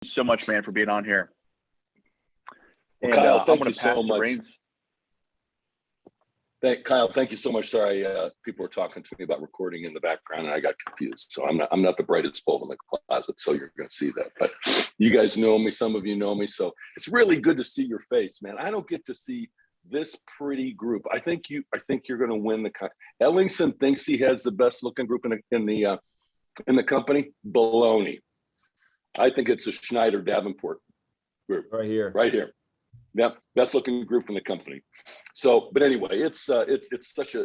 so much, man, for being on here. Well, Kyle, I'm going to pass the reins. Kyle, thank you so much. Sorry, people were talking to me about recording in the background, and I got confused. So I'm not the brightest bulb in the closet, so you're going to see that. But you guys know me. Some of you know me, so it's really good to see your face, man. I don't get to see this pretty group. I think you're going to win the. Ellingson thinks he has the best looking group in the company. Baloney. I think it's a Schneider Davenport group. Right here. Right here. Yep, best looking group in the company. So, but anyway, it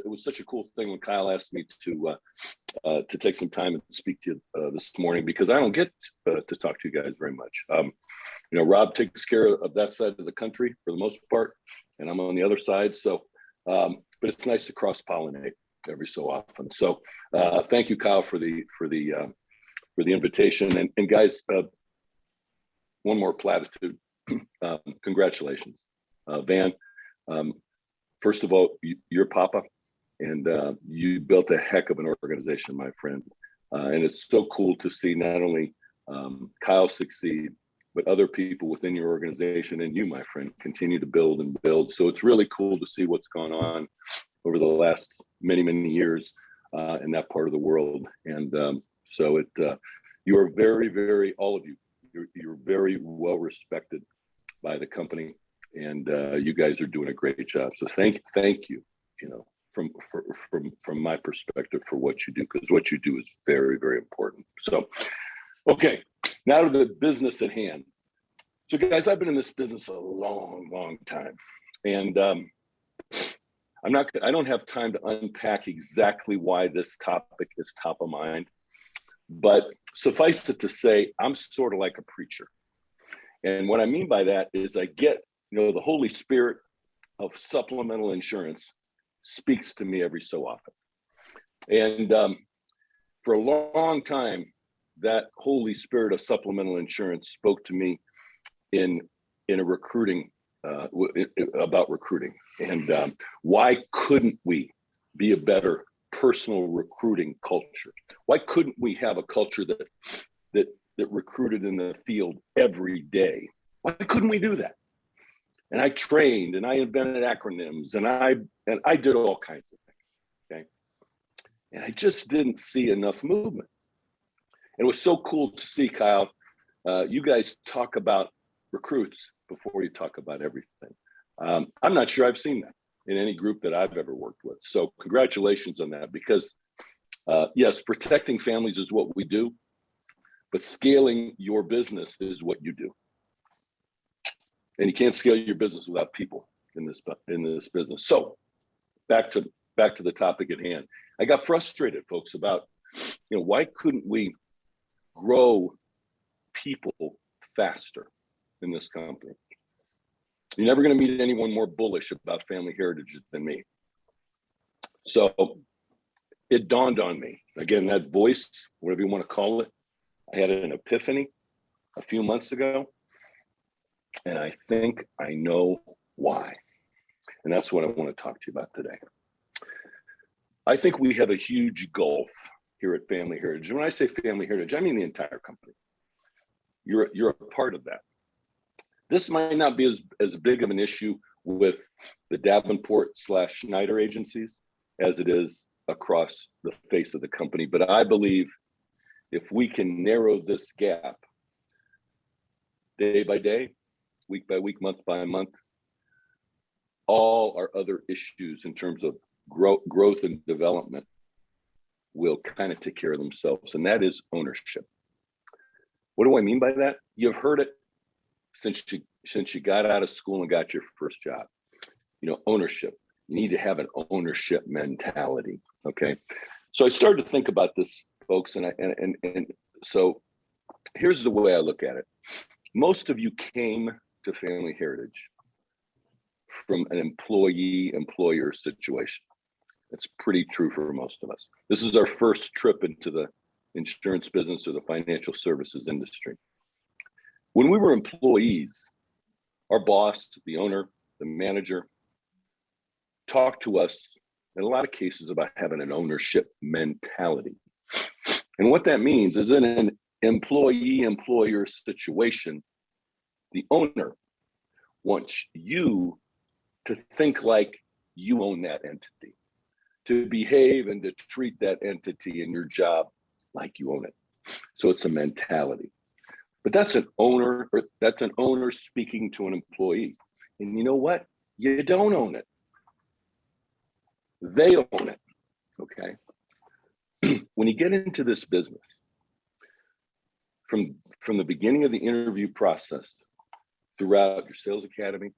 was such a cool thing when Kyle asked me to take some time and speak to you this morning, because I don't get to talk to you guys very much. Rob takes care of that side of the country for the most part, and I'm on the other side. So, but it's nice to cross pollinate every so often. So, thank you, Kyle, for the invitation. And guys, one more platitude. Congratulations, Van. First of all, you're Papa, and you built a heck of an organization, my friend. And it's so cool to see not only Kyle succeed, but other people within your organization and you, my friend, continue to build and build. So it's really cool to see what's gone on over the last many, many years in that part of the world. And so you are very, very, all of you, you're very well respected by the company, and you guys are doing a great job. So thank you, from my perspective, for what you do, because what you do is very, very important. So, okay, now to the business at hand. So guys, I've been in this business a long, long time, and I don't have time to unpack exactly why this topic is top of mind, but suffice it to say, I'm sort of like a preacher. And what I mean by that is I get, the Holy Spirit of supplemental insurance speaks to me every so often. And for a long time, that Holy Spirit of supplemental insurance spoke to me in a recruiting, about recruiting. And why couldn't we be a better personal recruiting culture? Why couldn't we have a culture that recruited in the field every day? Why couldn't we do that? And I trained, and I invented acronyms, and I did all kinds of things. Okay, and I just didn't see enough movement. And it was so cool to see, Kyle. You guys talk about recruits before you talk about everything. I'm not sure I've seen that in any group that I've ever worked with. So congratulations on that, because yes, protecting families is what we do, but scaling your business is what you do. And you can't scale your business without people in this business. So back to the topic at hand. I got frustrated, folks, about, why couldn't we grow people faster in this company? You're never going to meet anyone more bullish about family heritage than me. So it dawned on me, again, that voice, whatever you want to call it, I had an epiphany a few months ago, and I think I know why. And that's what I want to talk to you about today. I think we have a huge gulf here at Family Heritage. And when I say Family Heritage, I mean the entire company. You're a part of that. This might not be as big of an issue with the Davenport/Schneider agencies as it is across the face of the company. But I believe if we can narrow this gap day by day, week by week, month by month, all our other issues in terms of growth and development will kind of take care of themselves. And that is ownership. What do I mean by that? You've heard it since you got out of school and got your first job. Ownership. You need to have an ownership mentality. Okay. So I started to think about this, folks, and so here's the way I look at it. Most of you came to Family Heritage from an employee-employer situation. That's pretty true for most of us. This is our first trip into the insurance business or the financial services industry. When we were employees, our boss, the owner, the manager, talked to us in a lot of cases about having an ownership mentality. And what that means is in employee-employer situation, the owner wants you to think like you own that entity, to behave and to treat that entity in your job like you own it. So it's a mentality. But that's an owner, or that's an owner speaking to an employee. And you know what? You don't own it. They own it. Okay. When you get into this business, from the beginning of the interview process, throughout your sales academy,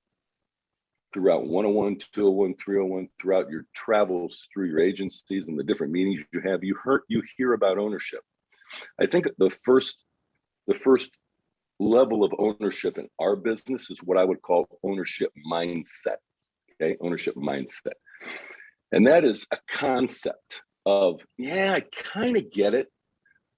throughout 101, 201, 301, throughout your travels through your agencies and the different meetings you have, you hear about ownership. I think the first level of ownership in our business is what I would call ownership mindset. Okay, ownership mindset. And that is a concept of, yeah, I kind of get it,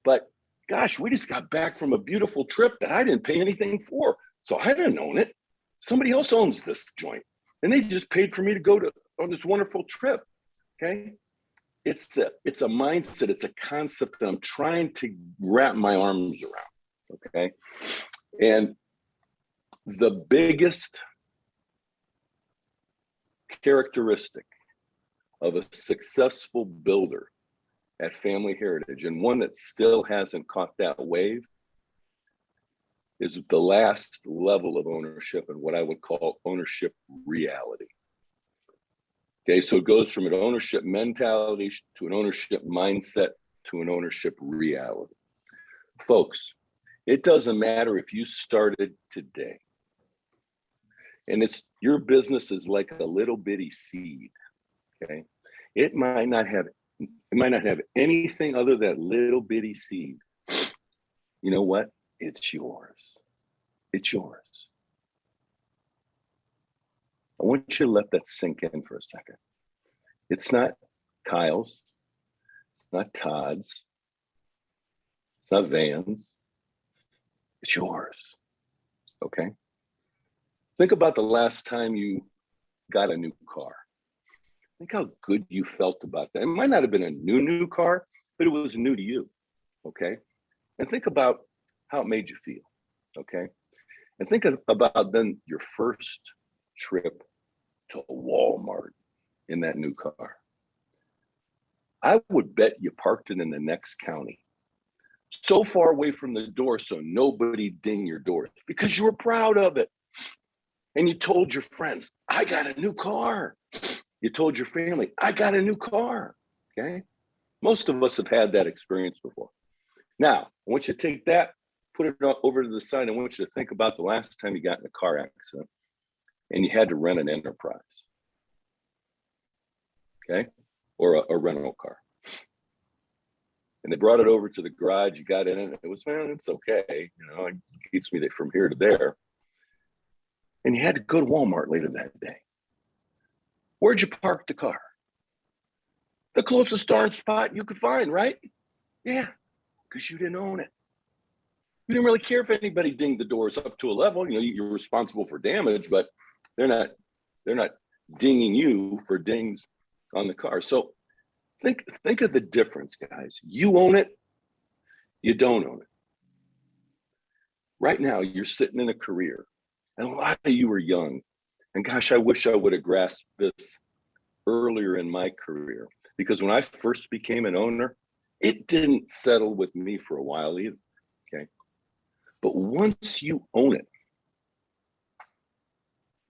but gosh, we just got back from a beautiful trip that I didn't pay anything for. So I didn't own it. Somebody else owns this joint. And they just paid for me to go on this wonderful trip. Okay. It's a mindset. It's a concept that I'm trying to wrap my arms around. Okay. And the biggest characteristic of a successful builder at Family Heritage, and one that still hasn't caught that wave, is the last level of ownership and what I would call ownership reality. Okay, so it goes from an ownership mentality to an ownership mindset to an ownership reality. Folks, it doesn't matter if you started today and your business is like a little bitty seed. Okay, it might not have anything other than little bitty seed. You know what? It's yours. It's yours. I want you to let that sink in for a second. It's not Kyle's. It's not Todd's. It's not Van's. It's yours. Okay? Think about the last time you got a new car. Think how good you felt about that. It might not have been a new car, but it was new to you. Okay? And think about how it made you feel. Okay? And think about then your first trip to Walmart in that new car. I would bet you parked it in the next county, so far away from the door so nobody ding your doors, because you were proud of it. And you told your friends, I got a new car. You told your family, I got a new car. Okay? Most of us have had that experience before. Now, I want you to take that, put it over to the side. I want you to think about the last time you got in a car accident and you had to rent an Enterprise. Okay? Or a rental car. And they brought it over to the garage. You got in it. It was, man, it's okay. You know, it keeps me from here to there. And you had to go to Walmart later that day. Where'd you park the car? The closest darn spot you could find, right? Yeah, because you didn't own it. You didn't really care if anybody dinged the doors up to a level. You know, you're responsible for damage, but they're not dinging you for dings on the car. So think of the difference, guys. You own it, you don't own it. Right now, you're sitting in a career, and a lot of you are young. And gosh, I wish I would have grasped this earlier in my career, because when I first became an owner, it didn't settle with me for a while either. Okay. But once you own it,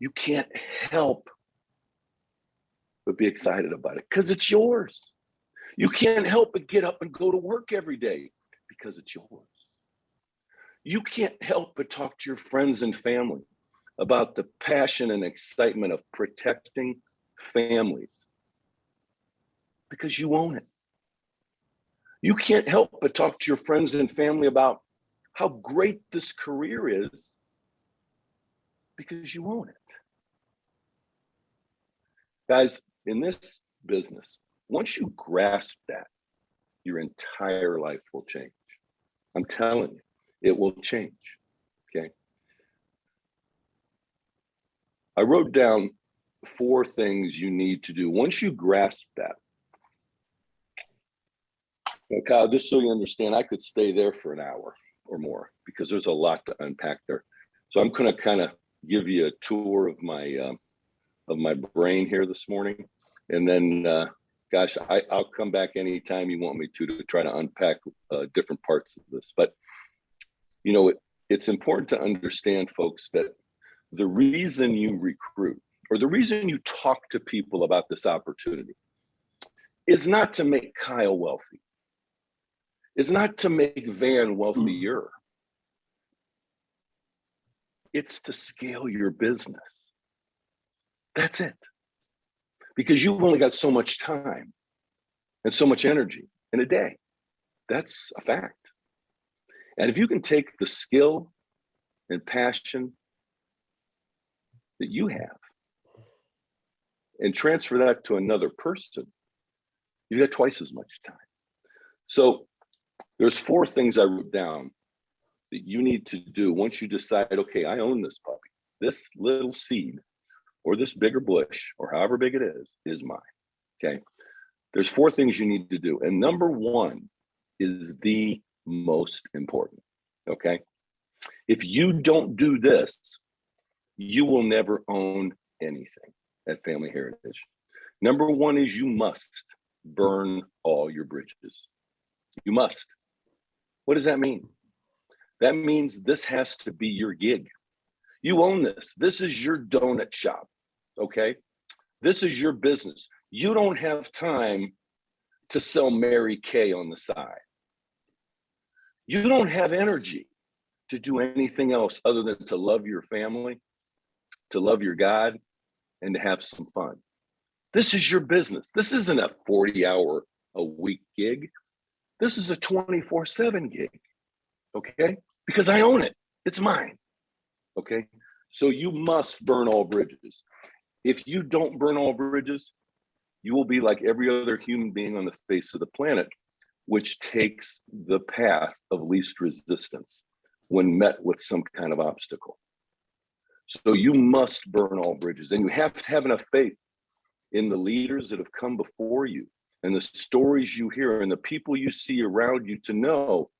you can't help but be excited about it because it's yours. You can't help but get up and go to work every day because it's yours. You can't help but talk to your friends and family about the passion and excitement of protecting families because you own it. You can't help but talk to your friends and family about how great this career is because you own it. Guys, in this business, once you grasp that, your entire life will change. I'm telling you, it will change, okay? I wrote down 4 things you need to do. Once you grasp that, and Kyle, just so you understand, I could stay there for an hour. or more, because there's a lot to unpack there. So I'm going to kind of give you a tour of my brain here this morning, and then gosh, I'll come back anytime you want me to try to unpack different parts of this. But you know, it's important to understand, folks, that the reason you recruit, or the reason you talk to people about this opportunity, is not to make Kyle wealthy. It's not to make Van wealthier. It's to scale your business. That's it. Because you've only got so much time and so much energy in a day. That's a fact. And if you can take the skill and passion that you have and transfer that to another person, you've got twice as much time. So there's 4 things I wrote down that you need to do once you decide, okay, I own this puppy. This little seed or this bigger bush, or however big it is mine, okay? There's 4 things you need to do. And number 1 is the most important, okay? If you don't do this, you will never own anything at Family Heritage. Number 1 is you must burn all your bridges. You must. What does that mean? That means this has to be your gig. You own this. This is your donut shop, okay? This is your business. You don't have time to sell Mary Kay on the side. You don't have energy to do anything else other than to love your family, to love your God, and to have some fun. This is your business. This isn't a 40-hour-a-week gig. This is a 24/7 gig, okay? Because I own it. It's mine, okay? So you must burn all bridges. If you don't burn all bridges, you will be like every other human being on the face of the planet, which takes the path of least resistance when met with some kind of obstacle. So you must burn all bridges, and you have to have enough faith in the leaders that have come before you and the stories you hear and the people you see around you to know,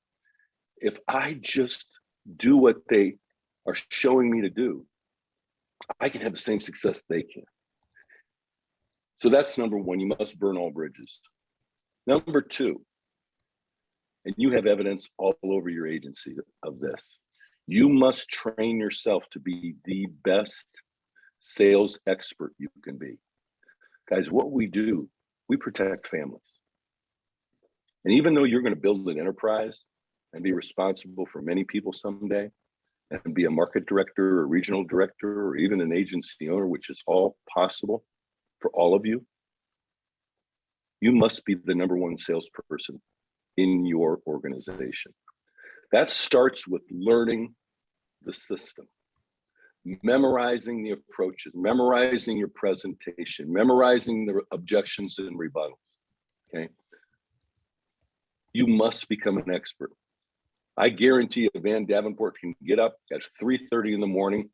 if I just do what they are showing me to do, I can have the same success they can. So that's number 1. You must burn all bridges. Number 2, and you have evidence all over your agency of this, you must train yourself to be the best sales expert you can be. Guys, what we do, we protect families. And even though you're going to build an enterprise and be responsible for many people someday, and be a market director or regional director or even an agency owner, which is all possible for all of you, you must be the number 1 salesperson in your organization. That starts with learning the system, memorizing the approaches, memorizing your presentation, memorizing the objections and rebuttals, okay? You must become an expert. I guarantee you Van Davenport can get up at 3:30 in the morning,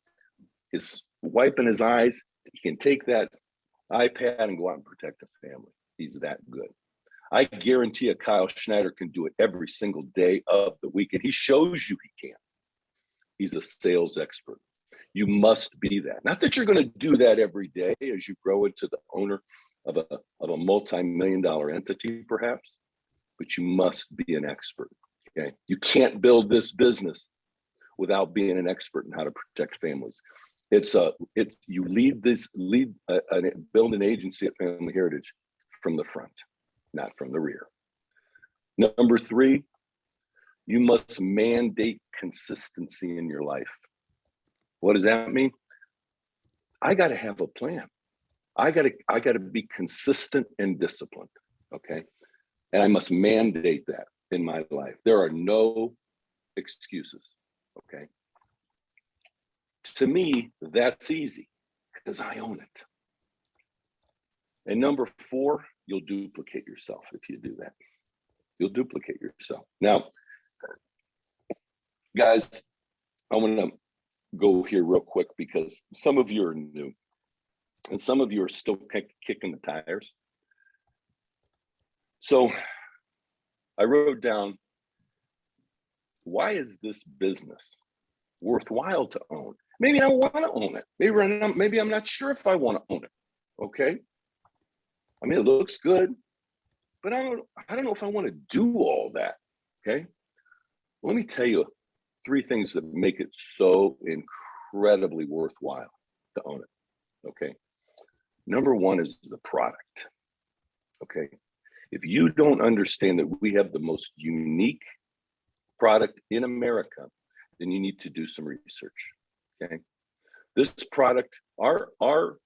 is wiping his eyes, he can take that iPad and go out and protect the family. He's that good. I guarantee you Kyle Schneider can do it every single day of the week, and he shows you he can. He's a sales expert. You must be that. Not that you're going to do that every day as you grow into the owner of a multi-million-dollar entity, perhaps, but you must be an expert. Okay, you can't build this business without being an expert in how to protect families. You build an agency at Family Heritage from the front, not from the rear. Number 3, you must mandate consistency in your life. What does that mean? I got to have a plan. I got to be consistent and disciplined. Okay, and I must mandate that in my life. There are no excuses, okay? To me, that's easy because I own it. And number 4, you'll duplicate yourself if you do that. You'll duplicate yourself. Now, guys, I want to go here real quick because some of you are new and some of you are still kicking the tires. So I wrote down why is this business worthwhile to own? Maybe I want to own it. Maybe I'm not sure if I want to own it. Okay. I mean, it looks good, but I don't know if I want to do all that. Okay. Let me tell you 3 things that make it so incredibly worthwhile to own it. Okay. Number 1 is the product. Okay. If you don't understand that we have the most unique product in America, then you need to do some research. Okay. This product, our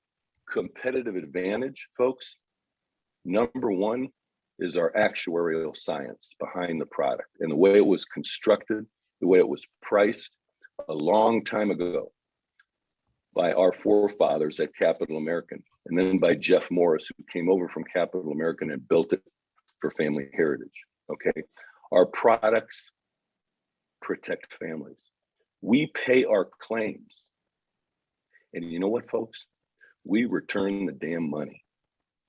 competitive advantage, folks, number 1 is our actuarial science behind the product and the way it was constructed, the way it was priced a long time ago by our forefathers at Capital American, and then by Jeff Morris, who came over from Capital American and built it for Family Heritage. Okay. Our products protect families. We pay our claims. And you know what, folks? We return the damn money.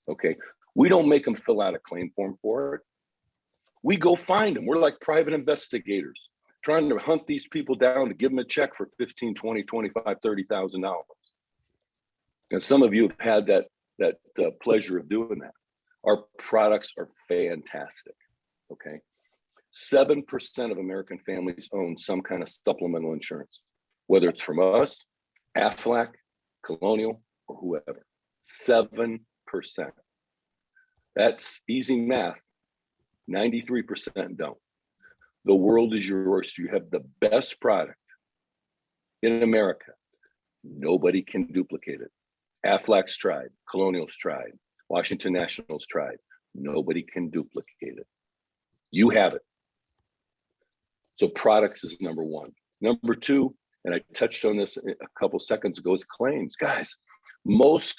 Okay. We don't make them fill out a claim form for it. We go find them. We're like private investigators trying to hunt these people down to give them a check for $15, $20, $25, $30,000. And some of you have had that pleasure of doing that. Our products are fantastic. Okay. 7% of American families own some kind of supplemental insurance, whether it's from us, Aflac, Colonial, or whoever. 7%. That's easy math. 93% don't. The world is yours. You have the best product in America. Nobody can duplicate it. Aflac's tried, Colonial's tried, Washington National's tried. Nobody can duplicate it. You have it. So products is number 1. Number 2, and I touched on this a couple seconds ago, is claims. Guys, this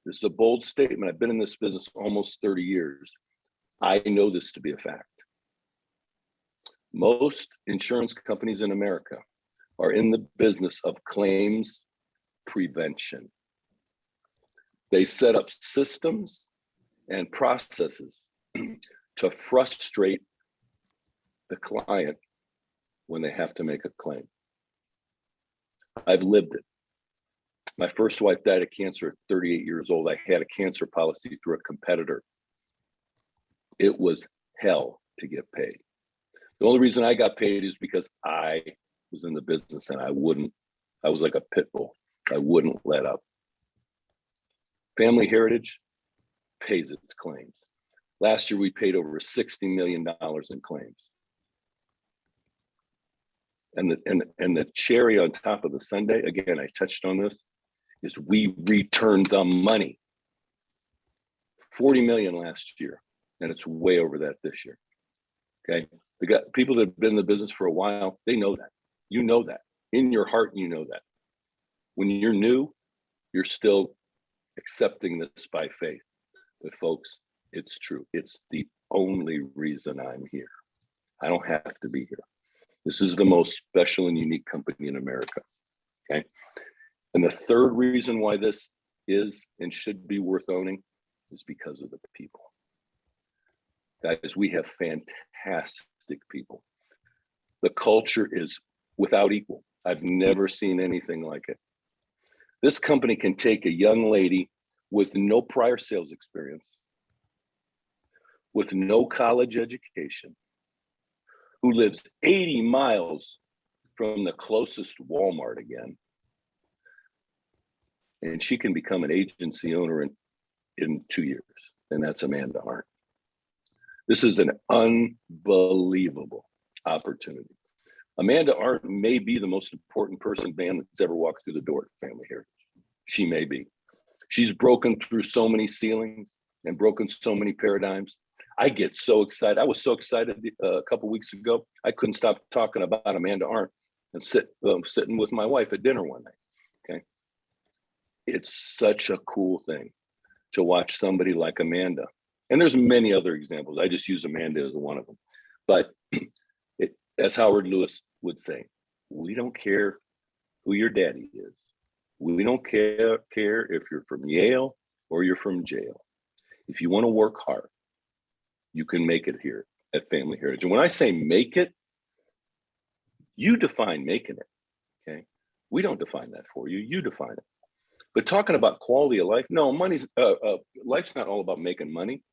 is a bold statement. I've been in this business almost 30 years. I know this to be a fact. Most insurance companies in America are in the business of claims prevention. They set up systems and processes to frustrate the client when they have to make a claim. I've lived it. My first wife died of cancer at 38 years old. I had a cancer policy through a competitor. It was hell to get paid. The only reason I got paid is because I was in the business and I was like a pit bull. I wouldn't let up. Family Heritage pays its claims. Last year, we paid over $60 million in claims. And the cherry on top of the sundae, again, I touched on this, is we returned the money. 40 million last year, and it's way over that this year. Okay. We got people that have been in the business for a while, they know that. You know that. In your heart, you know that. When you're new, you're still accepting this by faith. But folks, it's true. It's the only reason I'm here. I don't have to be here. This is the most special and unique company in America. Okay. And the third reason why this is and should be worth owning is because of the people. Guys, we have fantastic people. The culture is without equal. I've never seen anything like it. This company can take a young lady with no prior sales experience, with no college education, who lives 80 miles from the closest Walmart again, and she can become an agency owner in 2 years, and that's Amanda Arndt. This is an unbelievable opportunity. Amanda Arndt may be the most important person, man, that's ever walked through the door at Family Heritage. She may be. She's broken through so many ceilings and broken so many paradigms. I get so excited. I was so excited a couple weeks ago. I couldn't stop talking about Amanda Arndt and sitting with my wife at dinner one night. Okay. It's such a cool thing to watch somebody like Amanda. And there's many other examples. I just use Amanda as one of them. But as Howard Lewis would say, we don't care who your daddy is. We don't care if you're from Yale or you're from jail. If you want to work hard, you can make it here at Family Heritage. And when I say make it, You define making it, okay? We don't define that for you. You define it. But talking about quality of life, no, life's not all about making money.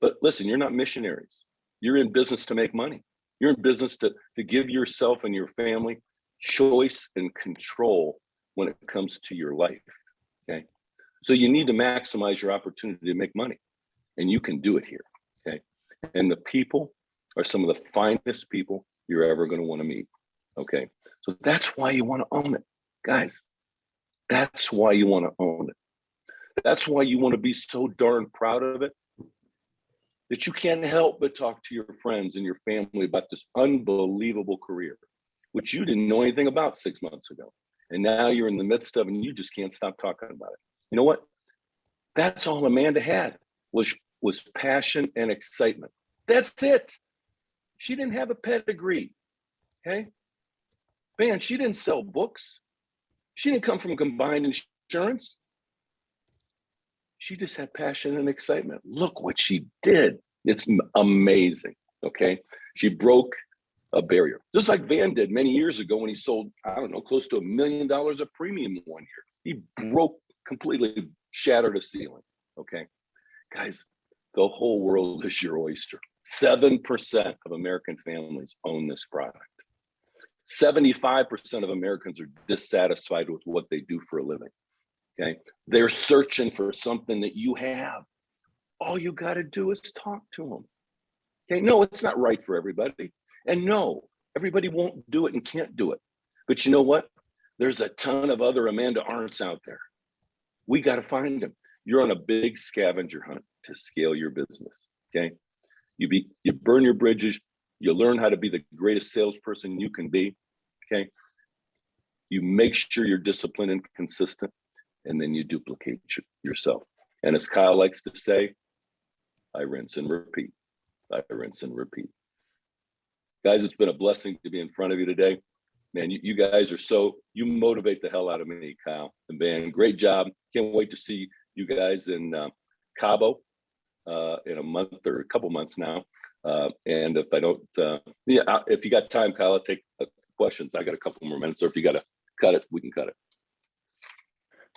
But listen, you're not missionaries. You're in business to make money. You're in business to give yourself and your family choice and control when it comes to your life, okay? So you need to maximize your opportunity to make money, and you can do it here, okay? And the people are some of the finest people you're ever going to want to meet, okay? So that's why you want to own it, guys. That's why you want to own it. That's why you want to be so darn proud of it that you can't help but talk to your friends and your family about this unbelievable career, which you didn't know anything about 6 months ago. And now you're in the midst of, and you just can't stop talking about it. You know what? That's all Amanda had was passion and excitement. That's it. She didn't have a pedigree, okay? Man, she didn't sell books. She didn't come from combined insurance. She just had passion and excitement. Look what she did. It's amazing, okay? She broke a barrier, just like Van did many years ago when he sold, I don't know, close to $1 million of premium one year. He completely shattered a ceiling, okay? Guys, the whole world is your oyster. 7% of American families own this product. 75% of Americans are dissatisfied with what they do for a living, okay? They're searching for something that you have. All you got to do is talk to them, okay? No, it's not right for everybody. And no, everybody won't do it and can't do it. But you know what? There's a ton of other Amanda Arndts out there. We got to find them. You're on a big scavenger hunt to scale your business, okay? You burn your bridges. You learn how to be the greatest salesperson you can be, okay? You make sure you're disciplined and consistent, and then you duplicate yourself. And as Kyle likes to say, I rinse and repeat. I rinse and repeat. Guys, it's been a blessing to be in front of you today. Man, you guys are you motivate the hell out of me, Kyle and Van. Great job. Can't wait to see you guys in Cabo in a month or a couple months now. And if I don't, if you got time, Kyle, I'll take questions. I got a couple more minutes, or if you got to cut it, we can cut it.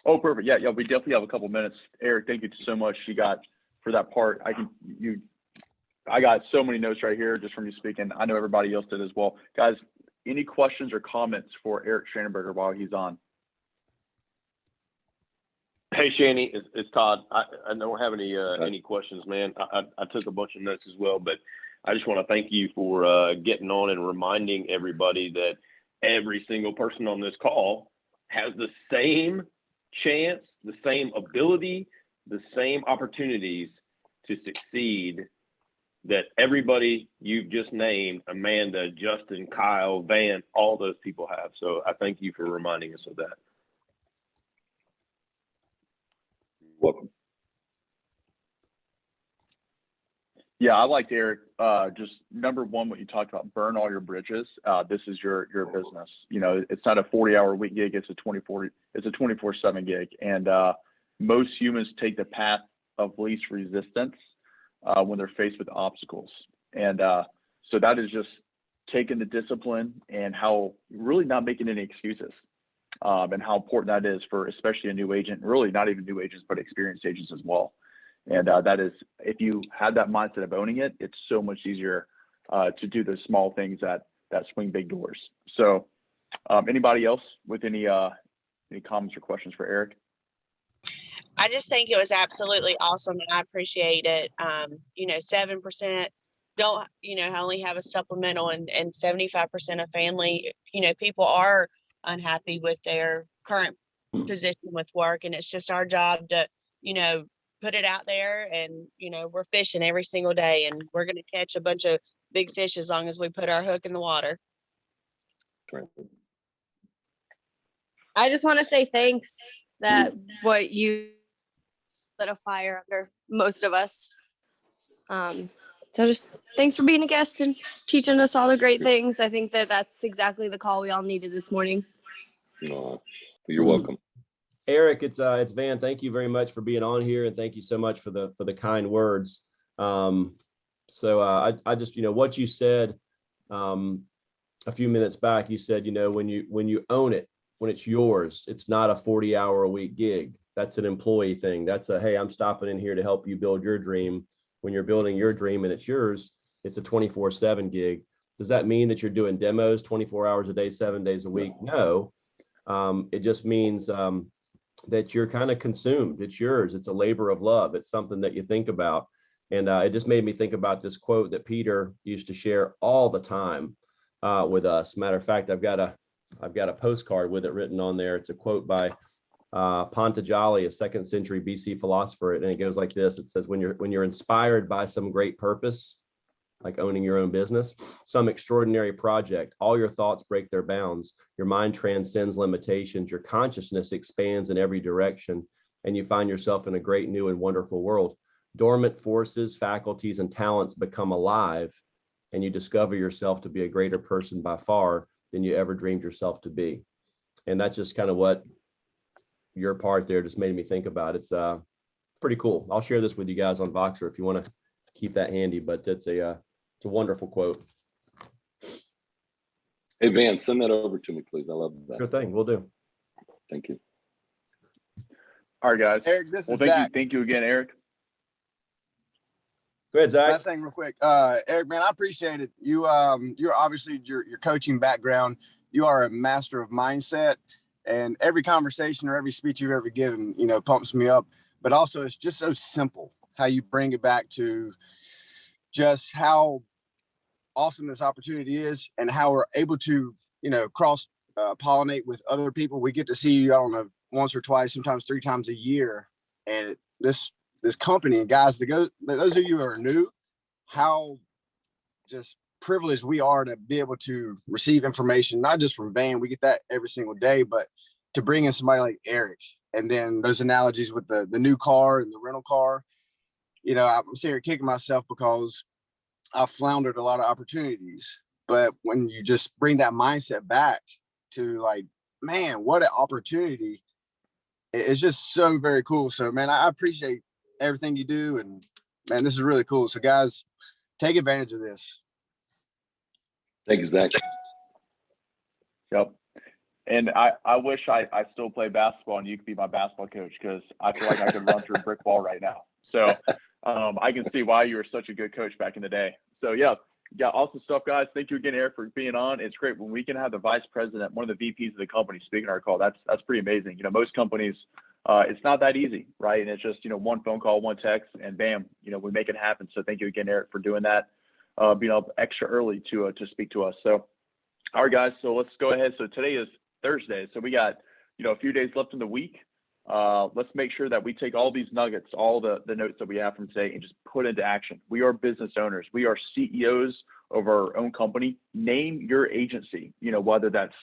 Oh, perfect. Yeah, we definitely have a couple minutes. Eric, thank you so much. You got for that part. I got so many notes right here just from you speaking. I know everybody else did as well. Guys, any questions or comments for Eric Shanaberger while he's on? Hey, Shanny, it's Todd. I don't have any questions, man. I took a bunch of notes as well, but I just want to thank you for getting on and reminding everybody that every single person on this call has the same chance, the same ability, the same opportunities to succeed that everybody you've just named, Amanda, Justin, Kyle, Van, all those people have. So I thank you for reminding us of that. Welcome. Yeah, I liked Eric. Just number one, what you talked about, burn all your bridges. This is your business. You know, it's not a 40-hour week gig. It's a 24/7 gig. And most humans take the path of least resistance when they're faced with obstacles. And so that is just taking the discipline and how really not making any excuses. And how important that is for especially a new agent, really not even new agents, but experienced agents as well. And that is, if you have that mindset of owning it, it's so much easier to do the small things that swing big doors. So anybody else with any comments or questions for Eric? I just think it was absolutely awesome, and I appreciate it. 7% don't, only have a supplemental, and 75% of family, people are unhappy with their current position with work, and it's just our job to, put it out there, and, we're fishing every single day, and we're going to catch a bunch of big fish as long as we put our hook in the water. I just want to say thanks that what you lit a fire under most of us. So just thanks for being a guest and teaching us all the great things. I think that's exactly the call we all needed this morning. You're welcome. Eric, it's Van. Thank you very much for being on here, and thank you so much for the kind words. I just, what you said, a few minutes back, you said, when you own it, when it's yours, it's not a 40-hour-a-week gig. That's an employee thing. That's hey, I'm stopping in here to help you build your dream. When you're building your dream and it's yours, it's a 24/7 gig. Does that mean that you're doing demos 24 hours a day, 7 days a week? No. It just means that you're kind of consumed. It's yours. It's a labor of love. It's something that you think about. And it just made me think about this quote that Peter used to share all the time with us. Matter of fact, I've got a postcard with it written on there. It's a quote by Pantajali, a 2nd century BC philosopher, and it goes like this. It says, when you're inspired by some great purpose, like owning your own business, some extraordinary project, all your thoughts break their bounds. Your mind transcends limitations. Your consciousness expands in every direction, and you find yourself in a great new and wonderful world. Dormant forces, faculties, and talents become alive, and you discover yourself to be a greater person by far than you ever dreamed yourself to be. And that's just kind of what your part there just made me think about. It's pretty cool. I'll share this with you guys on Voxer if you want to keep that handy, but it's a wonderful quote. Hey, Van, send that over to me, please. I love that. Good thing. We'll do. Thank you. All right, guys. Eric, this is Thank Zach. you. Thank you again, Eric. Go ahead, Zach. Last thing real quick. Eric, man, I appreciate it. You're obviously your coaching background. You are a master of mindset, and every conversation or every speech you've ever given, pumps me up. But also it's just so simple how you bring it back to just how awesome this opportunity is and how we're able to, cross pollinate with other people. We get to see you, I don't know, once or twice, sometimes 3 times a year. And this company and guys, those of you who are new, how just privileged we are to be able to receive information, not just from Van, we get that every single day, but to bring in somebody like Eric. And then those analogies with the new car and the rental car, I'm sitting here kicking myself because I've floundered a lot of opportunities. But when you just bring that mindset back to like, man, what an opportunity. It's just so very cool. So, man, I appreciate everything you do. And, man, this is really cool. So, guys, take advantage of this. Thank you, Zach. Yep. And I wish I still play basketball and you could be my basketball coach, because I feel like I could run through a brick wall right now. So I can see why you were such a good coach back in the day. So, yeah, awesome stuff, guys. Thank you again, Eric, for being on. It's great when we can have the vice president, one of the VPs of the company, speaking our call. That's pretty amazing. Most companies, it's not that easy, right? And it's just, one phone call, one text, and bam, we make it happen. So thank you again, Eric, for doing that, being up extra early to speak to us. So, all right, guys, so let's go ahead. So today is Thursday. So we got, a few days left in the week. Let's make sure that we take all these nuggets, all the notes that we have from today, and just put into action. We are business owners. We are CEOs of our own company. Name your agency, whether that's,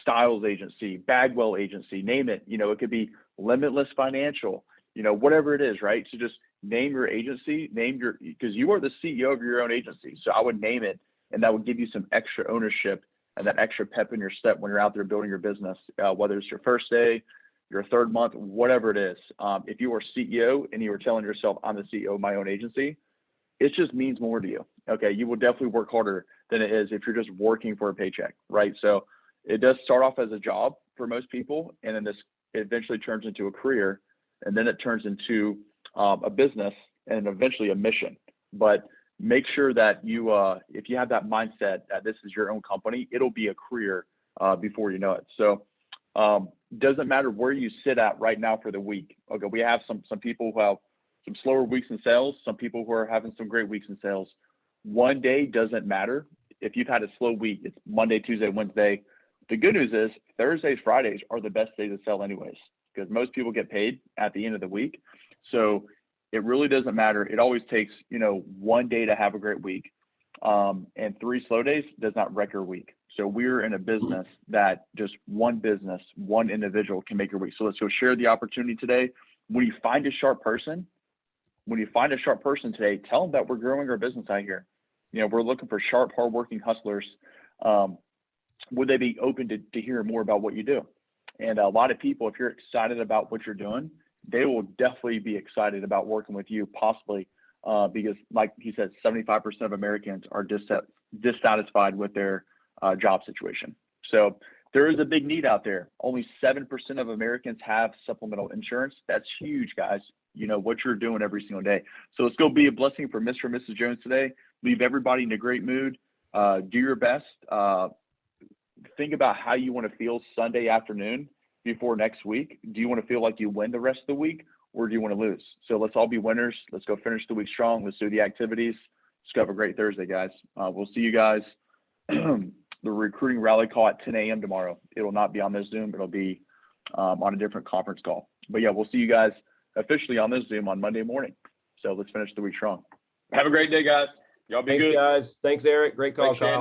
Styles Agency, Bagwell Agency, name it. It could be Limitless Financial, whatever it is, right? So just name your agency, because you are the CEO of your own agency. So I would name it, and that would give you some extra ownership and that extra pep in your step when you're out there building your business, whether it's your first day, your third month, whatever it is. If you are CEO and you are telling yourself, I'm the CEO of my own agency, it just means more to you. Okay. You will definitely work harder than it is if you're just working for a paycheck, right? So it does start off as a job for most people. And then this eventually turns into a career, and then it turns into a business and eventually a mission. But make sure that you, if you have that mindset that this is your own company, it'll be a career before you know it. So doesn't matter where you sit at right now for the week. Okay, we have some people who have some slower weeks in sales, some people who are having some great weeks in sales. One day doesn't matter. If you've had a slow week, it's Monday, Tuesday, Wednesday. The good news is Thursdays, Fridays are the best days to sell anyways, because most people get paid at the end of the week. So it really doesn't matter. It always takes, one day to have a great week. And 3 slow days does not wreck your week. So we're in a business that just one individual can make your week. So let's go share the opportunity today. When you find a sharp person today, tell them that we're growing our business out here. We're looking for sharp, hardworking hustlers. Would they be open to hear more about what you do? And a lot of people, if you're excited about what you're doing, they will definitely be excited about working with you, possibly because, like he said, 75% of Americans are dissatisfied with their job situation. So there is a big need out there. Only 7% of Americans have supplemental insurance. That's huge, guys. You know what you're doing every single day. So let's go be a blessing for Mr. and Mrs. Jones today. Leave everybody in a great mood. Do your best. Think about how you want to feel Sunday afternoon before next week. Do you want to feel like you win the rest of the week, or do you want to lose? So let's all be winners. Let's go finish the week strong. Let's do the activities. Let's go have a great Thursday, guys. We'll see you guys. The recruiting rally call at 10 a.m. tomorrow. It will not be on this Zoom. It'll be on a different conference call. But yeah, we'll see you guys officially on this Zoom on Monday morning. So let's finish the week strong. Have a great day, guys. Y'all be Thanks, good. guys. Thanks, Eric. Great call, Thanks, Kyle. Shannon.